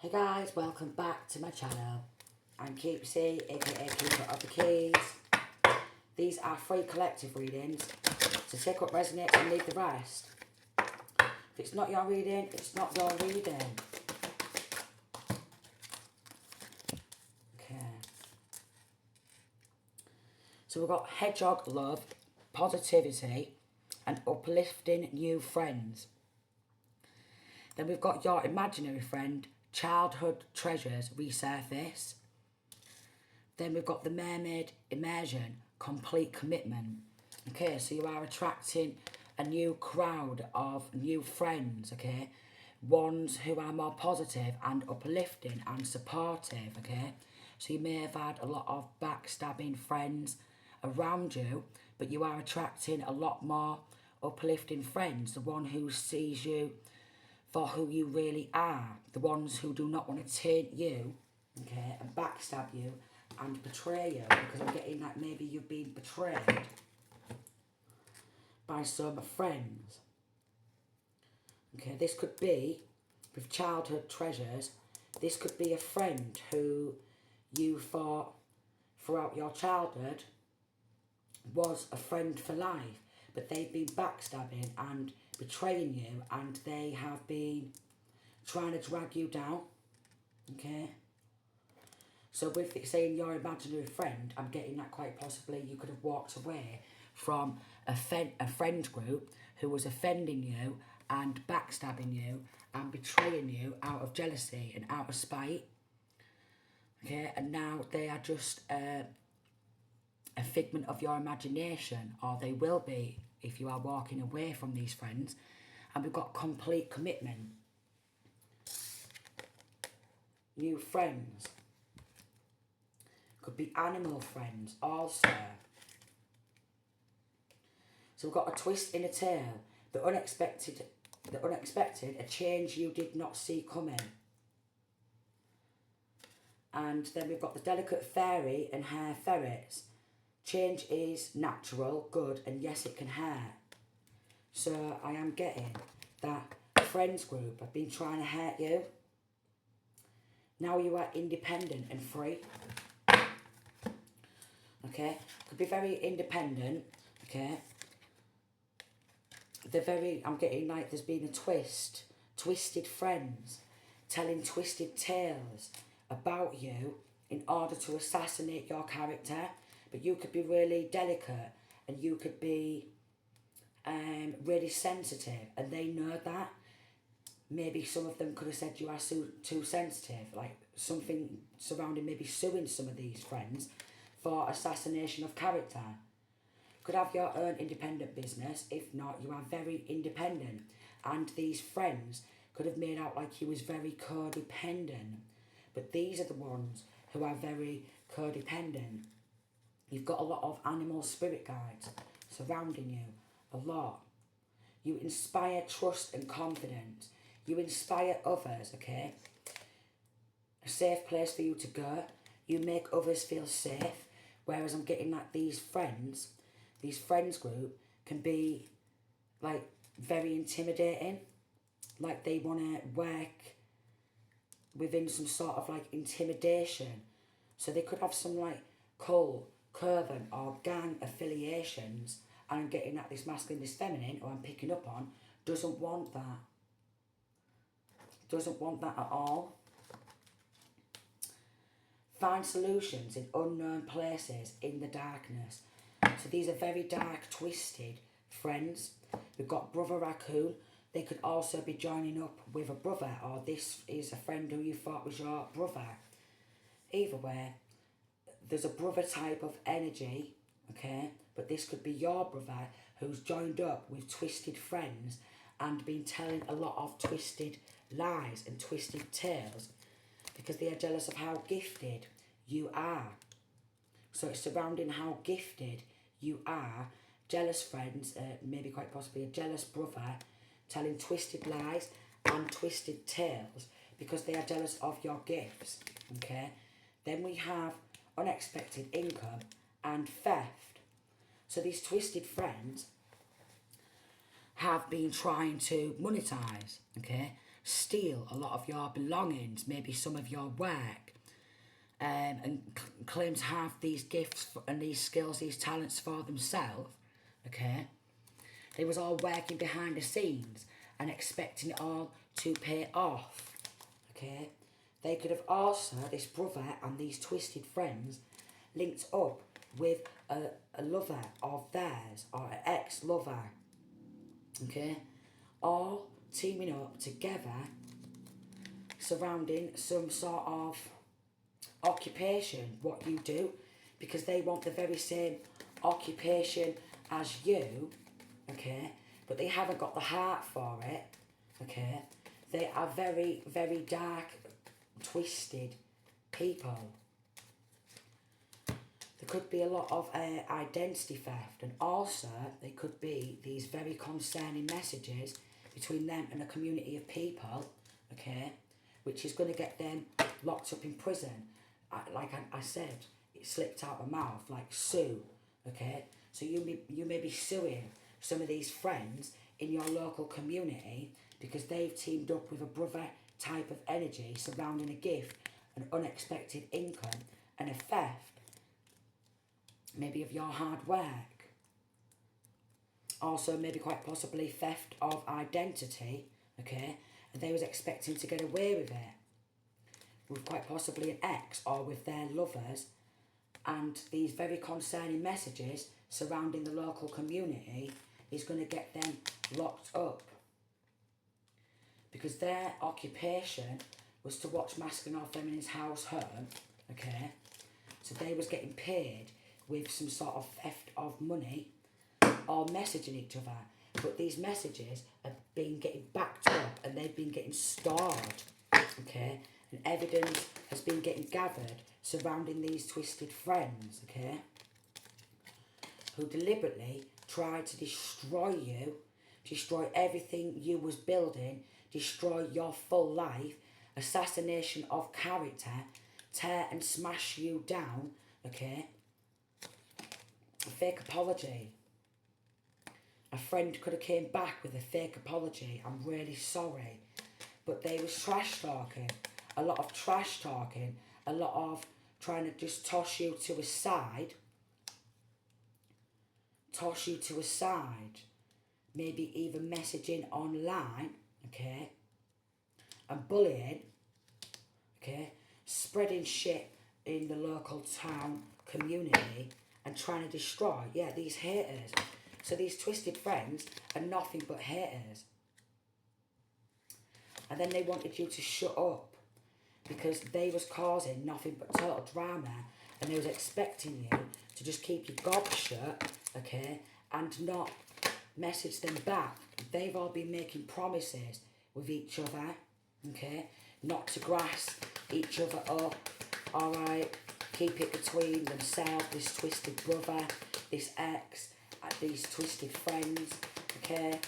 Hey guys, welcome back to my channel. I'm Keepsy, aka Keeper of the Keys. These are free collective readings, so take what resonates and leave the rest. If it's not your reading, it's not your reading. Okay. So we've got hedgehog love, positivity, and uplifting new friends. Then we've got your imaginary friend, childhood treasures resurface. Then we've got the mermaid immersion, complete commitment. Okay, so you are attracting a new crowd of new friends, okay? Ones who are more positive and uplifting and supportive, okay? So you may have had a lot of backstabbing friends around you, but you are attracting a lot more uplifting friends, the one who sees you for who you really are, the ones who do not want to taint you, okay, and backstab you and betray you, because I'm getting that maybe you've been betrayed by some friends. Okay, this could be, with childhood treasures, this could be a friend who you thought throughout your childhood was a friend for life, but they've been backstabbing and betraying you, and they have been trying to drag you down, okay? So with it saying your imaginary friend, I'm getting that quite possibly you could have walked away from a friend group who was offending you and backstabbing you and betraying you out of jealousy and out of spite, okay? And now they are just a figment of your imagination, or they will be if you are walking away from these friends. And we've got complete commitment. New friends. Could be animal friends also. So we've got a twist in a tale. The unexpected, a change you did not see coming. And then we've got the delicate fairy and hair ferrets. Change is natural, good, and yes, it can hurt. So I am getting that friends group have been trying to hurt you. Now you are independent and free. Okay, could be very independent. Okay, I'm getting like there's been a twist, twisted friends, telling twisted tales about you in order to assassinate your character. But you could be really delicate, and you could be really sensitive, and they know that. Maybe some of them could have said you are too sensitive, like something surrounding maybe suing some of these friends for assassination of character. Could have your own independent business. If not, you are very independent, and these friends could have made out like you was very codependent, but these are the ones who are very codependent. You've got a lot of animal spirit guides surrounding you, a lot. You inspire trust and confidence. You inspire others, okay? A safe place for you to go. You make others feel safe. Whereas I'm getting that these friends group can be like very intimidating. Like they want to work within some sort of like intimidation. So they could have some like cult, coven or gang affiliations, and I'm getting that this masculine, this feminine, or I'm picking up on, doesn't want that. Doesn't want that at all. Find solutions in unknown places in the darkness. So these are very dark, twisted friends. We've got brother raccoon. They could also be joining up with a brother, or this is a friend who you thought was your brother. Either way, there's a brother type of energy, okay? But this could be your brother who's joined up with twisted friends and been telling a lot of twisted lies and twisted tales because they are jealous of how gifted you are. So it's surrounding how gifted you are. Jealous friends, maybe quite possibly a jealous brother telling twisted lies and twisted tales because they are jealous of your gifts, okay? Then we have unexpected income and theft. So these twisted friends have been trying to monetize, okay? steal a lot of your belongings, maybe some of your work, and claim to have these gifts and these skills, these talents for themselves, okay? They was all working behind the scenes and expecting it all to pay off, okay? They could have also, this brother and these twisted friends, linked up with a lover of theirs or an ex-lover, okay? All teaming up together surrounding some sort of occupation, what you do, because they want the very same occupation as you, okay? But they haven't got the heart for it, okay? They are very, very dark, twisted people. There could be a lot of identity theft, and also there could be these very concerning messages between them and a community of people, okay, which is going to get them locked up in prison. Like I said, it slipped out of my mouth, like sue, okay? So you may be suing some of these friends in your local community because they've teamed up with a brother type of energy surrounding a gift, an unexpected income, and a theft, maybe of your hard work. Also, maybe quite possibly theft of identity, okay? And they was expecting to get away with it, with quite possibly an ex or with their lovers, and these very concerning messages surrounding the local community is going to get them locked up. Because their occupation was to watch masculine or feminine's house home, okay? So they was getting paid with some sort of theft of money or messaging each other. But these messages have been getting backed up and they've been getting stored, okay? And evidence has been getting gathered surrounding these twisted friends, okay? Who deliberately tried to destroy you, destroy everything you was building, destroy your full life, assassination of character, tear and smash you down, okay? A fake apology. A friend could have came back with a fake apology. I'm really sorry. But they was trash talking. A lot of trash talking. A lot of trying to just toss you to a side. Toss you to a side. Maybe even messaging online, okay? And bullying, okay? Spreading shit in the local town community and trying to destroy, yeah, these haters. So these twisted friends are nothing but haters. And then they wanted you to shut up because they was causing nothing but total drama, and they was expecting you to just keep your gob shut, okay, and not message them back. They've all been making promises with each other, okay, not to grass each other up, alright, keep it between themselves, this twisted brother, this ex, these twisted friends, okay.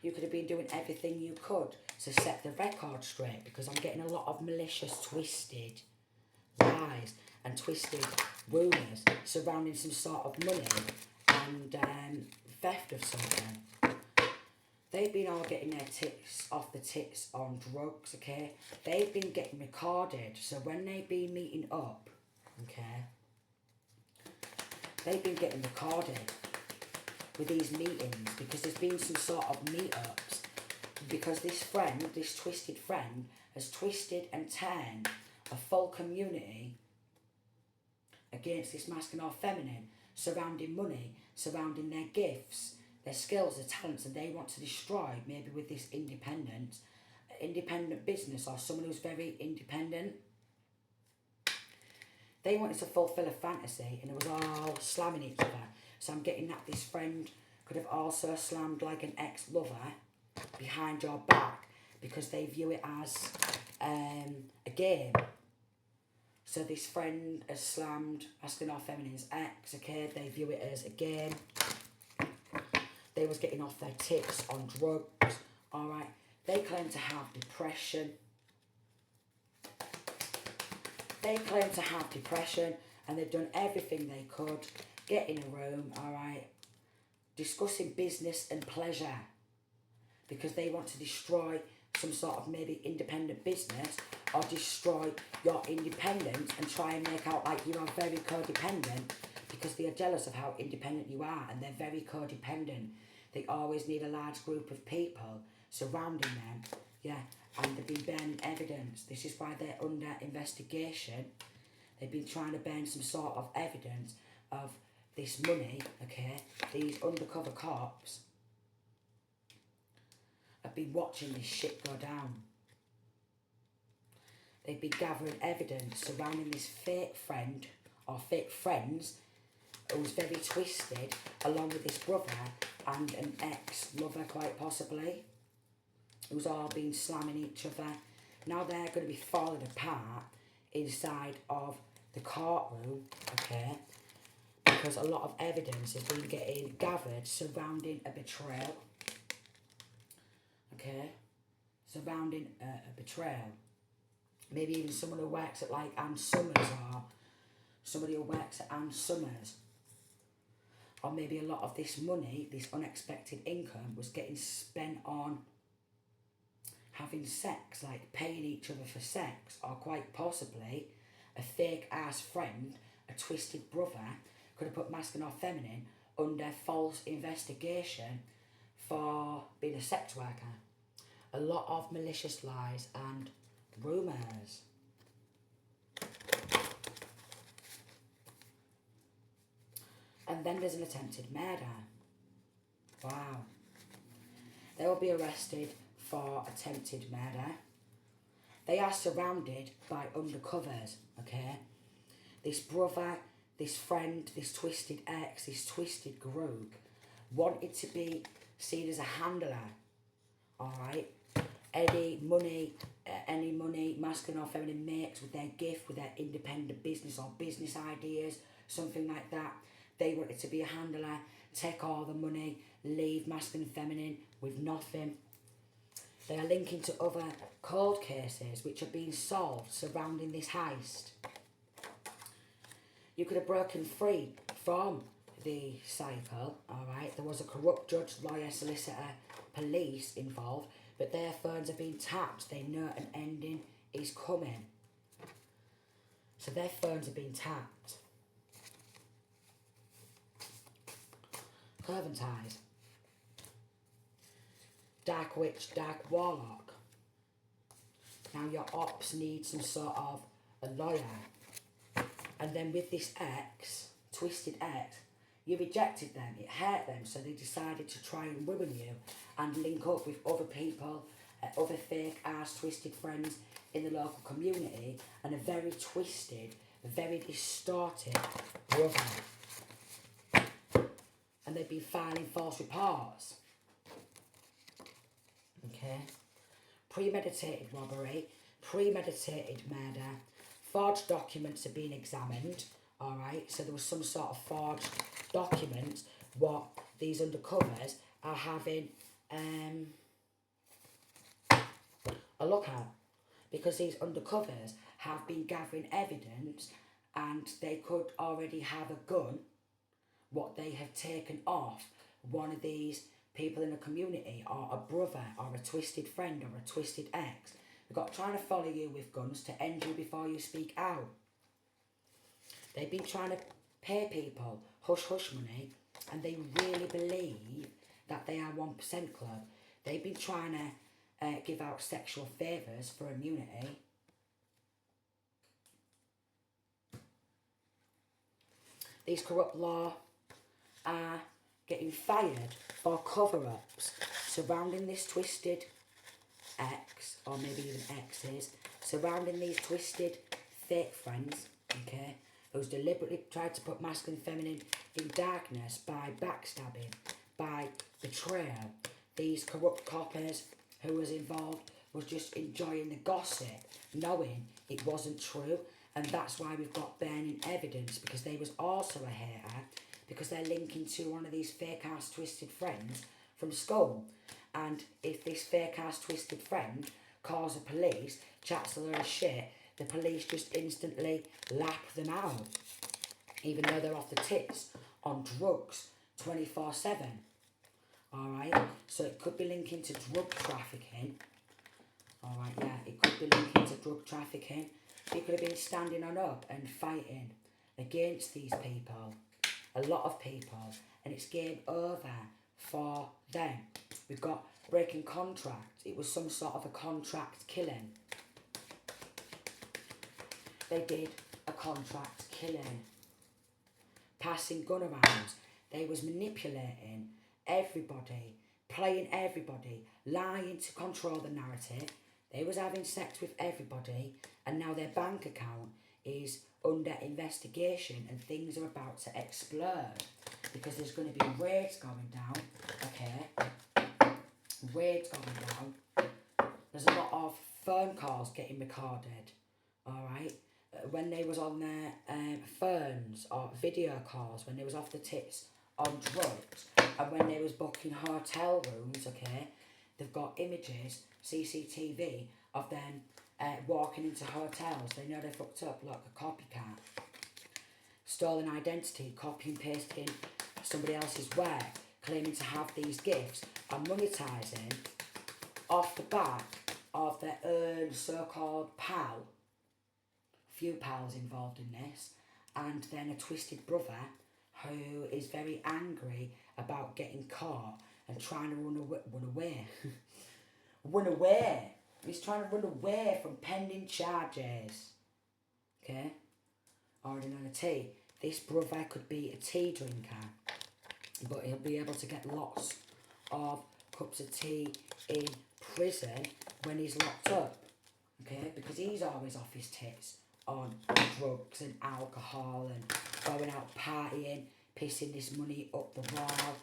You could have been doing everything you could to set the record straight, because I'm getting a lot of malicious, twisted lies and twisted rumours surrounding some sort of money and theft of something. They've been all getting their tits off the tits on drugs, okay? They've been getting recorded, so when they've been meeting up, okay, they've been getting recorded with these meetings because there's been some sort of meetups, because this friend, this twisted friend, has twisted and turned a full community against this masculine or feminine, surrounding money, surrounding their gifts, their skills, their talents, and they want to destroy, maybe with this independent business or someone who's very independent. They wanted to fulfill a fantasy and it was all slamming each other. So I'm getting that this friend could have also slammed like an ex-lover behind your back because they view it as a game. So this friend has slammed masculine or feminine's ex, okay, they view it as a game. They was getting off their tits on drugs, alright. They claim to have depression. They claim to have depression and they've done everything they could. Get in a room, alright, discussing business and pleasure, because they want to destroy some sort of maybe independent business or destroy your independence and try and make out like you are very codependent because they are jealous of how independent you are and they're very codependent. They always need a large group of people surrounding them, yeah, and they've been burning evidence. This is why they're under investigation. They've been trying to burn some sort of evidence of this money, okay? These undercover cops have been watching this shit go down. They've been gathering evidence surrounding this fake friend or fake friends who was very twisted, along with this brother and an ex-lover quite possibly, who's all been slamming each other. Now they're going to be falling apart inside of the courtroom, okay, because a lot of evidence has been getting gathered surrounding a betrayal, okay, surrounding a betrayal. Maybe even someone who works at like Ann Summers, or somebody who works at Ann Summers. Or maybe a lot of this money, this unexpected income, was getting spent on having sex, like paying each other for sex, or quite possibly a fake ass friend, a twisted brother, could have put masculine or feminine under false investigation for being a sex worker. A lot of malicious lies and rumours. And then there's an attempted murder. Wow. They will be arrested for attempted murder. They are surrounded by undercovers, okay? This brother, this friend, this twisted ex, this twisted group wanted to be seen as a handler, alright? Any money masculine or feminine makes with their gift, with their independent business or business ideas, something like that. They wanted to be a handler, take all the money, leave masculine and feminine with nothing. They are linking to other cold cases which are being solved surrounding this heist. You could have broken free from the cycle, alright? There was a corrupt judge, lawyer, solicitor, police involved, but their phones are being tapped. They know an ending is coming. So their phones are being tapped. Cloven ties. Dark witch, dark warlock. Now your ops need some sort of a lawyer. And then with this ex, twisted ex, you rejected them, it hurt them, so they decided to try and ruin you and link up with other people, other fake ass twisted friends in the local community, and a very twisted, very distorted brother. And they've been filing false reports. Okay. Premeditated robbery, premeditated murder, forged documents are being examined, alright? So there was some sort of forged documents what these undercovers are having a look at. Because these undercovers have been gathering evidence and they could already have a gun, what they have taken off one of these people in the community, or a brother, or a twisted friend, or a twisted ex. They've got trying to follow you with guns to end you before you speak out. They've been trying to pay people hush-hush money, and they really believe that they are 1% Club. They've been trying to give out sexual favours for immunity. These corrupt law are getting fired for cover-ups surrounding this twisted ex, or maybe even exes, surrounding these twisted fake friends, okay, who's deliberately tried to put masculine and feminine in darkness by backstabbing, by betrayal. These corrupt coppers who was involved was just enjoying the gossip, knowing it wasn't true, and that's why we've got burning evidence, because they was also a hater, because they're linking to one of these fake-ass twisted friends from school. And if this fake-ass twisted friend calls the police, chats a lot of shit, the police just instantly lap them out, even though they're off the tits on drugs 24/7. Alright, so it could be linking to drug trafficking. Alright, yeah, it could be linking to drug trafficking. So you could have been standing on up and fighting against these people, a lot of people, and it's game over for them. We've got breaking contract. It was some sort of a contract killing. They did a contract killing. Passing gun around. They was manipulating everybody, playing everybody, lying to control the narrative. They was having sex with everybody, and now their bank account is under investigation and things are about to explode because there's going to be raids going down, okay? Raids going down. There's a lot of phone calls getting recorded, alright? When they was on their phones or video calls, when they was off the tits on drugs, and when they was booking hotel rooms, okay, they've got images, CCTV, of them walking into hotels. They know they're fucked up, like a copycat. Stolen identity, copy and pasting somebody else's work, claiming to have these gifts, and monetising off the back of their own so-called pal. Few pals involved in this, and then a twisted brother who is very angry about getting caught and trying to run away. Run away. He's trying to run away from pending charges. Okay? Ordering on a tea. This brother could be a tea drinker, but he'll be able to get lots of cups of tea in prison when he's locked up. Okay? Because he's always off his tits on drugs and alcohol and going out partying, pissing this money up the wall,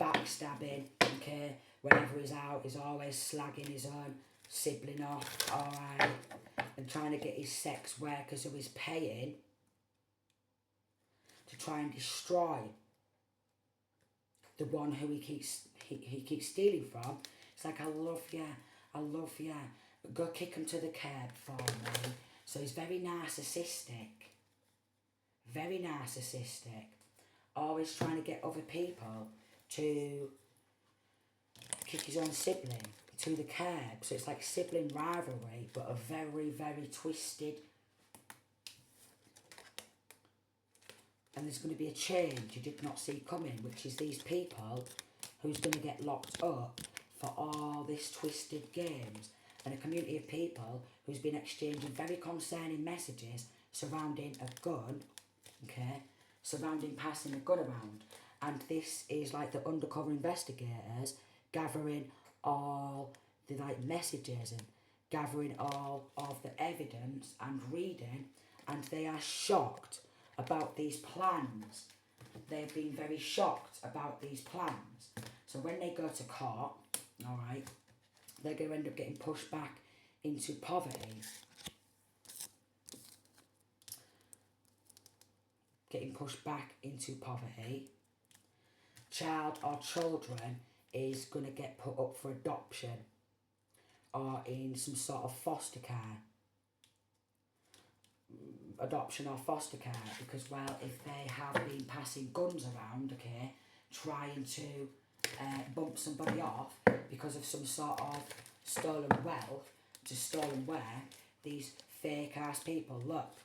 backstabbing, okay? Whenever he's out, he's always slagging his own sibling off, alright? And trying to get his sex workers who he's paying to try and destroy the one who he keeps stealing from. It's like, I love you, but go kick him to the curb for me. So he's very narcissistic. Very narcissistic. Always trying to get other people to kick his own sibling to the curb. So it's like sibling rivalry, but a very, very twisted. And there's going to be a change you did not see coming, which is these people who's going to get locked up for all this twisted games. And a community of people who's been exchanging very concerning messages surrounding a gun, okay, surrounding passing a gun around. And this is like the undercover investigators gathering all the like messages and gathering all of the evidence and reading, and they are shocked about these plans. They've been very shocked about these plans. So when they go to court, alright, they're going to end up getting pushed back into poverty. Getting pushed back into poverty. Child or children is going to get put up for adoption or in some sort of foster care. Adoption or foster care, because, well, if they have been passing guns around, okay, trying to bump somebody off because of some sort of stolen wealth to stolen work, these fake ass people, look,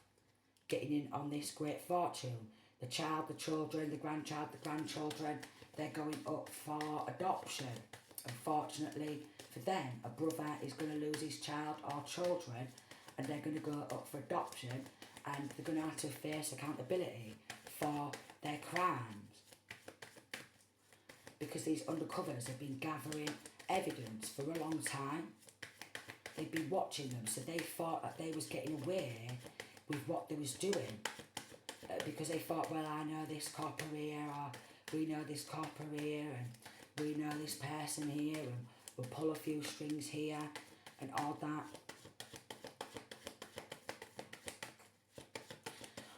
getting in on this great fortune. The child, the children, the grandchildren, they're going up for adoption. Unfortunately for them, a brother is going to lose his child or children, and they're going to go up for adoption, and they're going to have to face accountability for their crimes. Because these undercovers have been gathering evidence for a long time. They've been watching them, so they thought that they was getting away with what they was doing. Because they thought, well, I know this copper here, or we know this copper here, and we know this person here, and we'll pull a few strings here, and all that.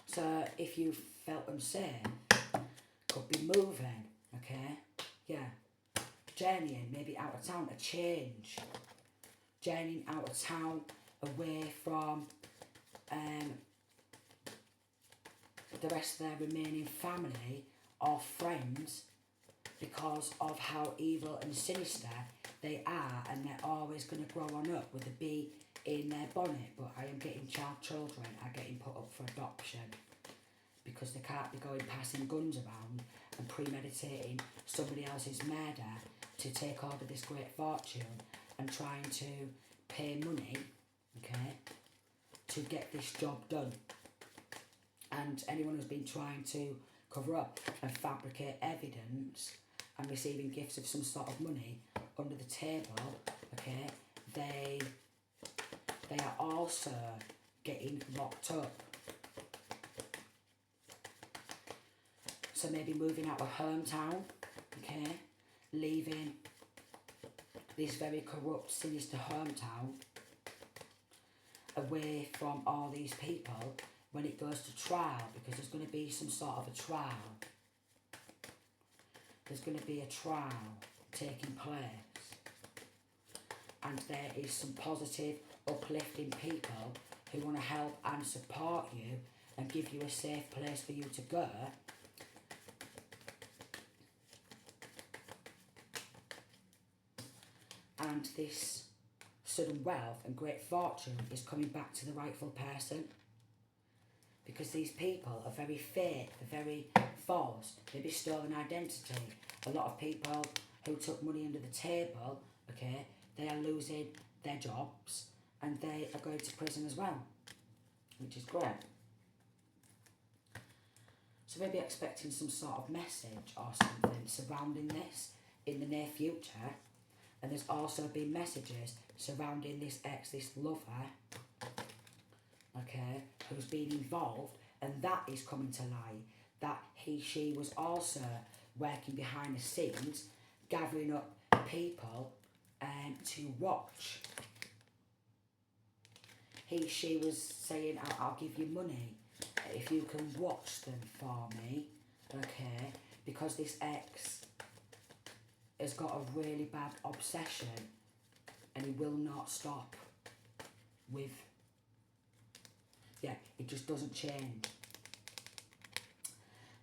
So if you felt unsafe, could be moving, okay? Yeah. Journeying, maybe out of town, a change. Journeying out of town, away from the rest of their remaining family or friends, because of how evil and sinister they are, and they're always going to grow on up with a bee in their bonnet. But I am getting children are getting put up for adoption because they can't be going passing guns around and premeditating somebody else's murder to take over this great fortune and trying to pay money, okay, to get this job done. And anyone who's been trying to cover up and fabricate evidence and receiving gifts of some sort of money under the table, okay, they are also getting locked up. So maybe moving out of hometown, okay, leaving this very corrupt, sinister hometown away from all these people when it goes to trial, because there's going to be some sort of a trial. There's going to be a trial taking place. And there is some positive, uplifting people who want to help and support you and give you a safe place for you to go. And this sudden wealth and great fortune is coming back to the rightful person. Because these people are very fake, they're very false, maybe stolen identity. A lot of people who took money under the table, okay, they are losing their jobs and they are going to prison as well, which is great. So maybe expecting some sort of message or something surrounding this in the near future. And there's also been messages surrounding this ex, this lover, okay, who's been involved, and that is coming to light, that she was also working behind the scenes, gathering up people to watch. She was saying, I'll give you money if you can watch them for me, okay, because this ex has got a really bad obsession and he will not stop with, it just doesn't change.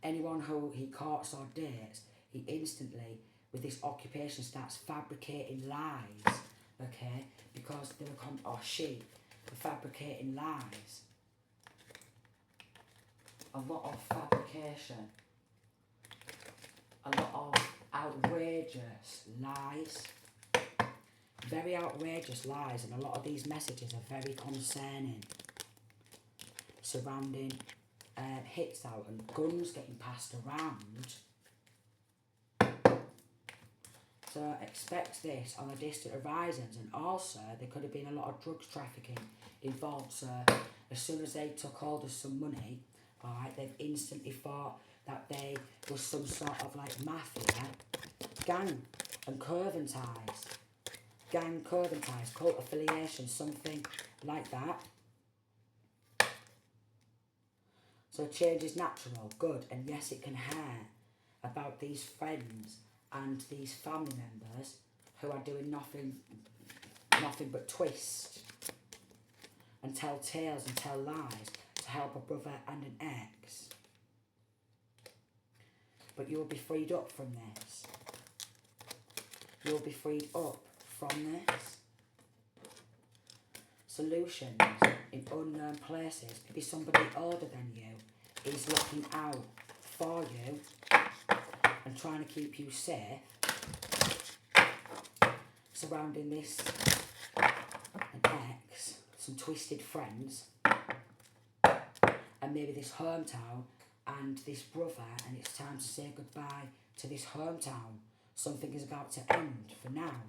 Anyone who he courts or dates, he instantly, with this occupation, starts fabricating lies, okay, because they were, or she, were fabricating lies. A lot of fabrication, a lot of outrageous lies, very outrageous lies, and a lot of these messages are very concerning, surrounding hits out and guns getting passed around. So expect this on the distant horizons, and also there could have been a lot of drugs trafficking involved. So as soon as they took hold of some money, alright, they've instantly thought that they was some sort of like mafia, gang and curving ties, cult affiliation, something like that. So change is natural, good, and yes, it can hurt about these friends and these family members who are doing nothing but twist and tell tales and tell lies to help a brother and an ex. But you'll be freed up from this. You'll be freed up from this. Solutions in unknown places. Maybe somebody older than you is looking out for you and trying to keep you safe. Surrounding this, an ex, some twisted friends, and maybe this hometown and this brother, and it's time to say goodbye to this hometown. Something is about to end for now.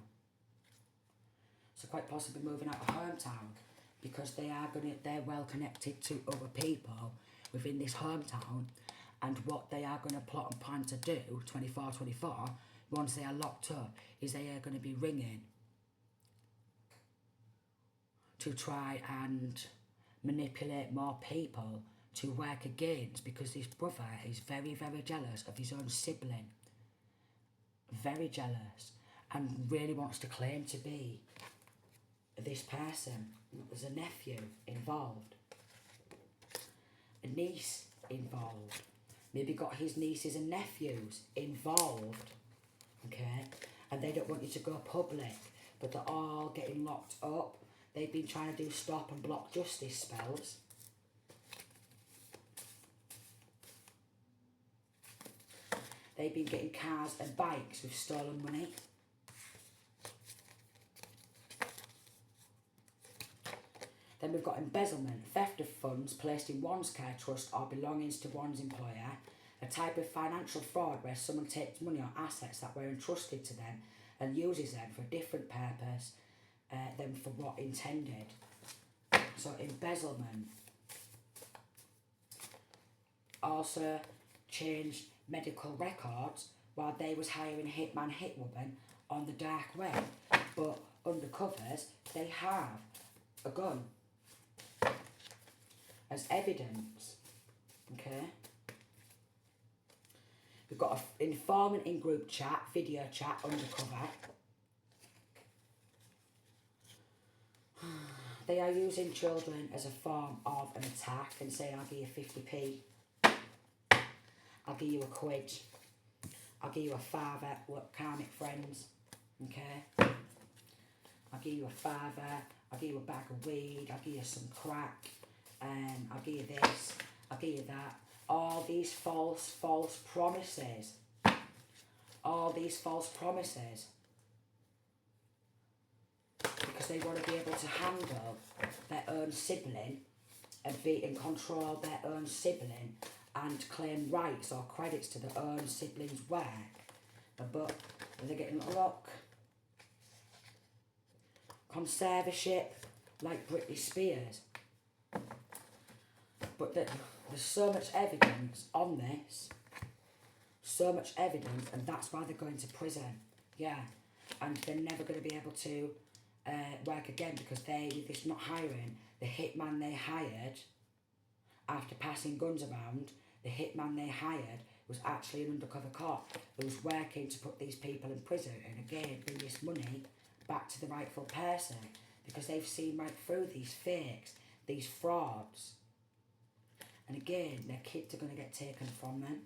So quite possibly moving out of hometown, because they're well connected to other people within this hometown, and what they are going to plot and plan to do 24/24 once they are locked up is they are going to be ringing to try and manipulate more people to work against, because this brother is very, very jealous of his own sibling. Very jealous, and really wants to claim to be this person. There's a nephew involved, a niece involved, maybe got his nieces and nephews involved, okay? And they don't want you to go public, but they're all getting locked up. They've been trying to do stop and block justice spells. They've been getting cars and bikes with stolen money. Then we've got embezzlement, theft of funds placed in one's care trust or belongings to one's employer, a type of financial fraud where someone takes money or assets that were entrusted to them and uses them for a different purpose than for what intended. So embezzlement. Also changed medical records while they was hiring hitman hitwoman on the dark web, but undercovers they have a gun as evidence, okay? We've got an informant in group chat, video chat, undercover. They are using children as a form of an attack and saying, I'll give you 50p, I'll give you a quid, I'll give you a father, look, karmic friends, okay? I'll give you a father, I'll give you a bag of weed, I'll give you some crack, I'll give you this, I'll give you that. All these false promises. All these false promises. Because they want to be able to handle their own sibling and be in control of their own sibling and claim rights or credits to their own sibling's work. But they're getting, look, conservatorship like Britney Spears. But there's so much evidence on this, so much evidence, and that's why they're going to prison, yeah. And they're never going to be able to work again because with this not hiring, the hitman they hired, after passing guns around, the hitman they hired was actually an undercover cop who was working to put these people in prison and again bring this money back to the rightful person because they've seen right through these fakes, these frauds. And again, their kids are going to get taken from them,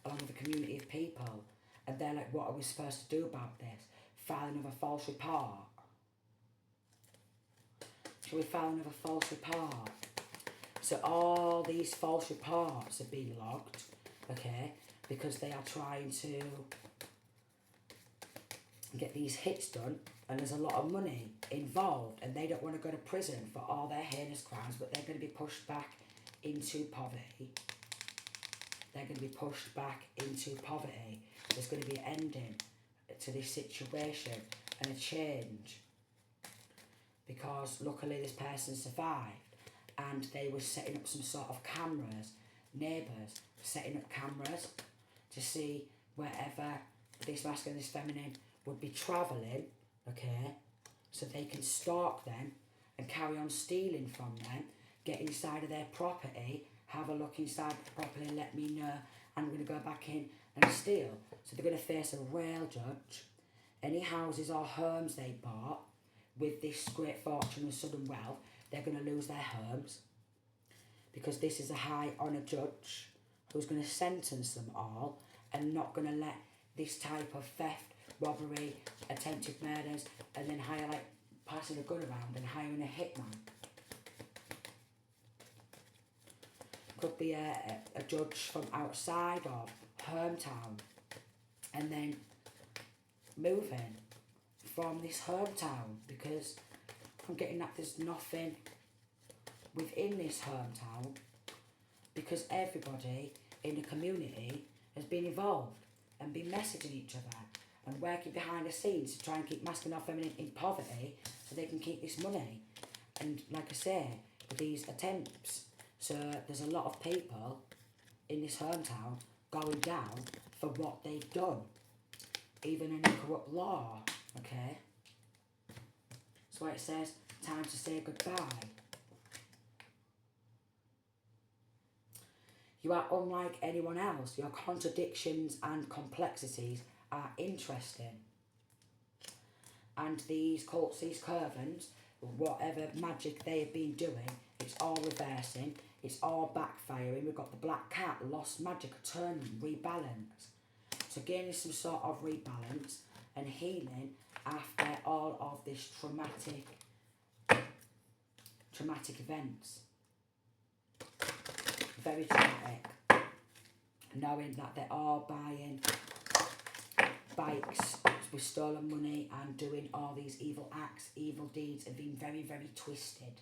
along with a community of people. And they're like, what are we supposed to do about this? File another false report? Shall we file another false report? So all these false reports have been logged, okay, because they are trying to get these hits done, and there's a lot of money involved, and they don't want to go to prison for all their heinous crimes, but they're going to be pushed back into poverty. They're going to be pushed back into poverty. There's going to be an ending to this situation and a change, because luckily this person survived and they were setting up some sort of cameras, neighbours setting up cameras to see wherever this masculine and this feminine would be travelling, okay, so they can stalk them and carry on stealing from them, get inside of their property, have a look inside the property and let me know, and I'm going to go back in and steal. So they're going to face a rail judge. Any houses or homes they bought with this great fortune and sudden wealth, they're going to lose their homes, because this is a high honour judge who's going to sentence them all and not going to let this type of theft, robbery, attempted murders, and then hire, like, passing a gun around and hiring a hitman. Could be a judge from outside of hometown and then moving from this hometown, because I'm getting that there's nothing within this hometown, because everybody in the community has been involved and been messaging each other and working behind the scenes to try and keep masculine or feminine in poverty so they can keep this money. And like I say, with these attempts, so there's a lot of people in this hometown going down for what they've done, even in a corrupt law, okay? That's why it says, time to say goodbye. You are unlike anyone else. Your contradictions and complexities are interesting. And these cults, these covens, whatever magic they have been doing, it's all reversing, it's all backfiring. We've got the black cat, lost magic, turning, rebalance. So gaining some sort of rebalance and healing after all of this traumatic events. Very traumatic. Knowing that they are buying bikes with stolen money and doing all these evil acts, evil deeds, and being very, very twisted.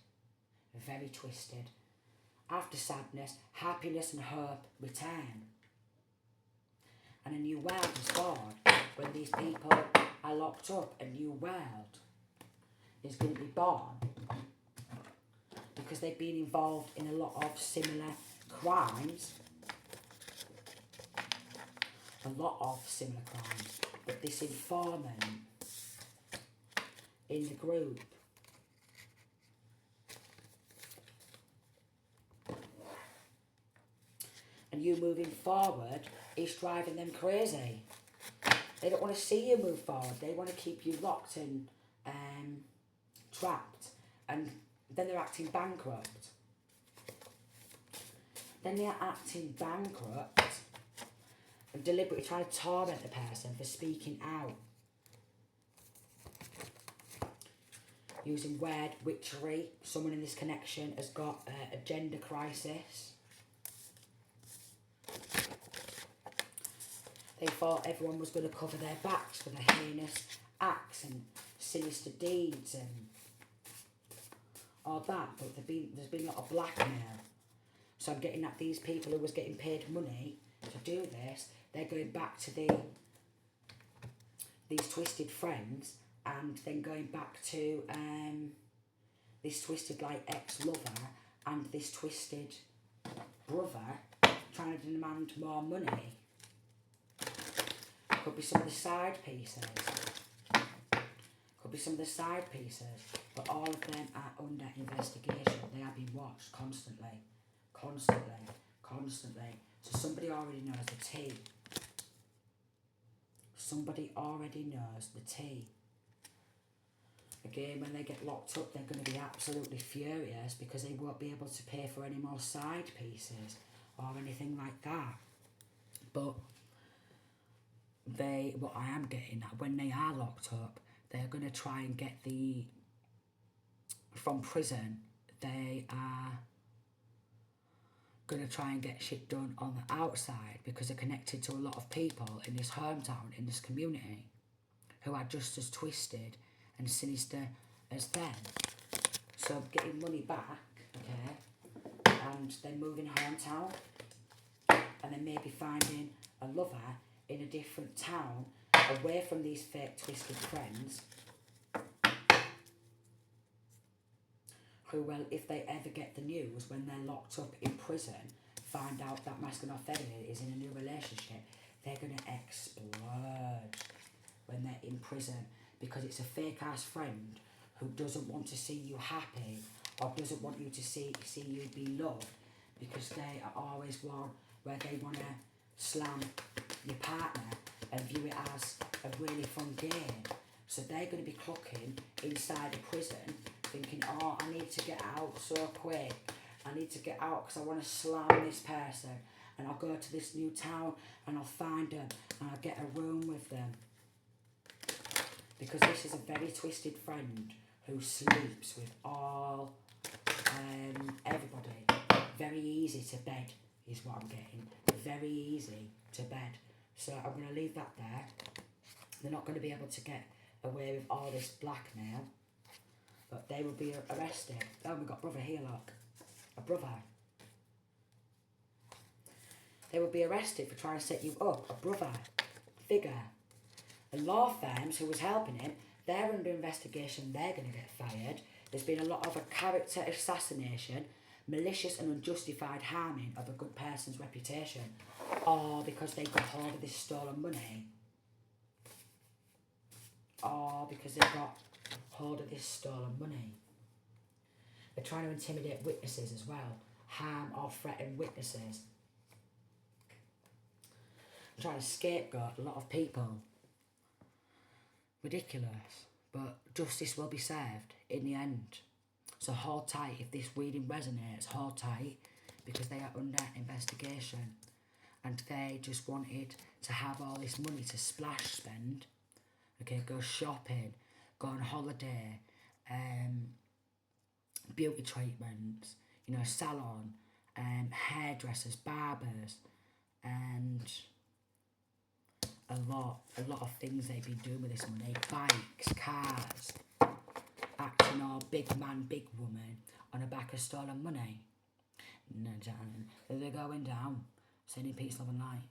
Very twisted. After sadness, happiness and hope return. And a new world is born. When these people are locked up, a new world is going to be born. Because they've been involved in a lot of similar crimes. A lot of similar crimes. But this informant in the group and you moving forward is driving them crazy. They don't want to see you move forward. They want to keep you locked and trapped. And then they're acting bankrupt. Then they're acting bankrupt and deliberately trying to torment the person for speaking out. Using word witchery. Someone in this connection has got a gender crisis. They thought everyone was going to cover their backs for their heinous acts and sinister deeds and all that, but there's been a lot of blackmail. So I'm getting at these people who was getting paid money to do this, they're going back to these twisted friends and then going back to this twisted like ex-lover and this twisted brother trying to demand more money. Could be some of the side pieces. Could be some of the side pieces. But all of them are under investigation. They are being watched constantly. Constantly. Constantly. So somebody already knows the tea. Somebody already knows the tea. Again, when they get locked up, they're going to be absolutely furious because they won't be able to pay for any more side pieces or anything like that. But what I am getting at, when they are locked up, they're going to try and get from prison, they are going to try and get shit done on the outside because they're connected to a lot of people in this hometown, in this community, who are just as twisted and sinister as them. So getting money back, okay, and then moving hometown, and then maybe finding a lover in a different town, away from these fake twisted friends, who will, if they ever get the news when they're locked up in prison, find out that masculine feminine is in a new relationship, they're going to explode when they're in prison because it's a fake ass friend who doesn't want to see you happy or doesn't want you to see you be loved, because they are always one where they want to slam your partner and view it as a really fun game. So they're going to be clocking inside a prison thinking, oh, I need to get out so quick. I need to get out because I want to slam this person, and I'll go to this new town and I'll find them and I'll get a room with them. Because this is a very twisted friend who sleeps with all, everybody. Very easy to bed is what I'm getting. Very easy to bed. So I'm going to leave that there. They're not going to be able to get away with all this blackmail, but they will be arrested. Oh, we've got brother here, look. A brother. They will be arrested for trying to set you up. A brother figure. The law firms who was helping him, they're under investigation. They're going to get fired. There's been a lot of a character assassination, malicious and unjustified harming of a good person's reputation, or because they got hold of this stolen money, or because they got hold of this stolen money. They're trying to intimidate witnesses as well, harm or threaten witnesses. They're trying to scapegoat a lot of people. Ridiculous, but justice will be served in the end. So hold tight if this reading resonates, hold tight, because they are under investigation. and they just wanted to have all this money to splash spend. Okay, go shopping, go on holiday, beauty treatments, you know, salon, hairdressers, barbers, and a lot of things they've been doing with this money. Bikes, cars, acting all big man, big woman on the back of stolen money. No, darling, they're going down. Sending peace, love and light.